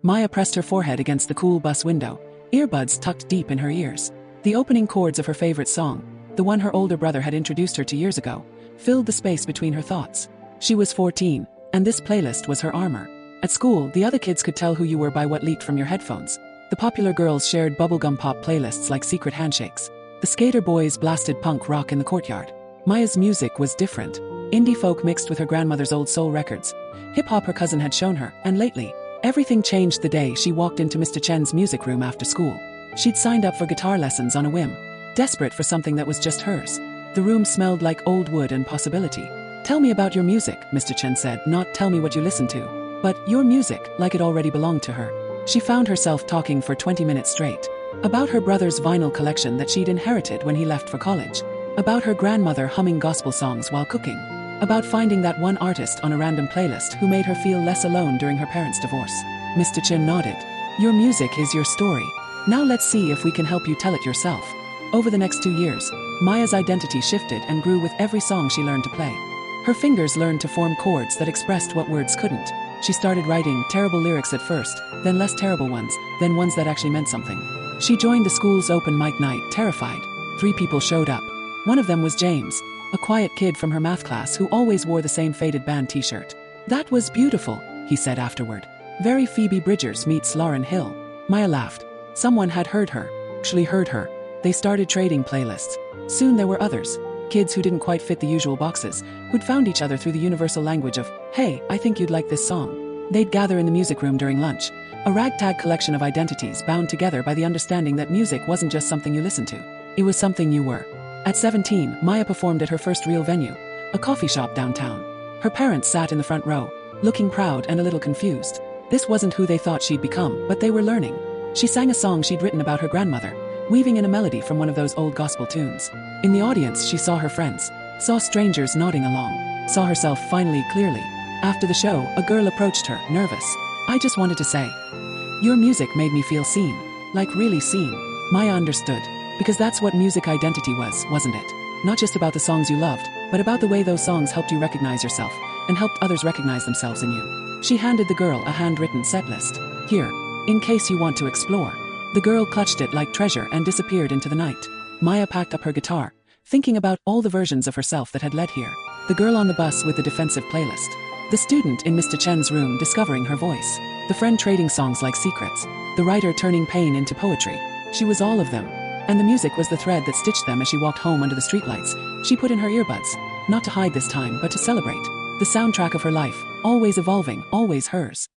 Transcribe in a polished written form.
Maya pressed her forehead against the cool bus window, earbuds tucked deep in her ears. The opening chords of her favorite song, the one her older brother had introduced her to years ago, filled the space between her thoughts. She was 14, and this playlist was her armor. At school, the other kids could tell who you were by what leaked from your headphones. The popular girls shared bubblegum pop playlists like secret handshakes. The skater boys blasted punk rock in the courtyard. Maya's music was different. Indie folk mixed with her grandmother's old soul records. Hip-hop her cousin had shown her, and lately, everything changed the day she walked into Mr. Chen's music room after school. She'd signed up for guitar lessons on a whim, desperate for something that was just hers. The room smelled like old wood and possibility. "Tell me about your music," Mr. Chen said, "not tell me what you listen to." But your music, like it already belonged to her. She found herself talking for 20 minutes straight. About her brother's vinyl collection that she'd inherited when he left for college. About her grandmother humming gospel songs while cooking. About finding that one artist on a random playlist who made her feel less alone during her parents' divorce. Mr. Chen nodded. "Your music is your story. Now let's see if we can help you tell it yourself." Over the next 2 years, Maya's identity shifted and grew with every song she learned to play. Her fingers learned to form chords that expressed what words couldn't. She started writing terrible lyrics at first, then less terrible ones, then ones that actually meant something. She joined the school's open mic night, terrified. 3 people showed up. One of them was James, a quiet kid from her math class who always wore the same faded band t-shirt. "That was beautiful," he said afterward. "Very Phoebe Bridgers meets Lauryn Hill." Maya laughed. Someone had heard her, actually heard her. They started trading playlists. Soon there were others. Kids who didn't quite fit the usual boxes, who'd found each other through the universal language of, "Hey, I think you'd like this song." They'd gather in the music room during lunch, a ragtag collection of identities bound together by the understanding that music wasn't just something you listened to. It was something you were. At 17, Maya performed at her first real venue, a coffee shop downtown. Her parents sat in the front row, looking proud and a little confused. This wasn't who they thought she'd become, but they were learning. She sang a song she'd written about her grandmother, weaving in a melody from one of those old gospel tunes. In the audience, she saw her friends, saw strangers nodding along, saw herself finally clearly. After the show, a girl approached her, nervous. "I just wanted to say, your music made me feel seen, like really seen." Maya understood, because that's what music identity was, wasn't it? Not just about the songs you loved, but about the way those songs helped you recognize yourself, and helped others recognize themselves in you. She handed the girl a handwritten set list. "Here, in case you want to explore." The girl clutched it like treasure and disappeared into the night. Maya packed up her guitar, thinking about all the versions of herself that had led here. The girl on the bus with the defensive playlist. The student in Mr. Chen's room discovering her voice. The friend trading songs like secrets. The writer turning pain into poetry. She was all of them. And the music was the thread that stitched them as she walked home under the streetlights. She put in her earbuds, not to hide this time, but to celebrate. The soundtrack of her life, always evolving, always hers.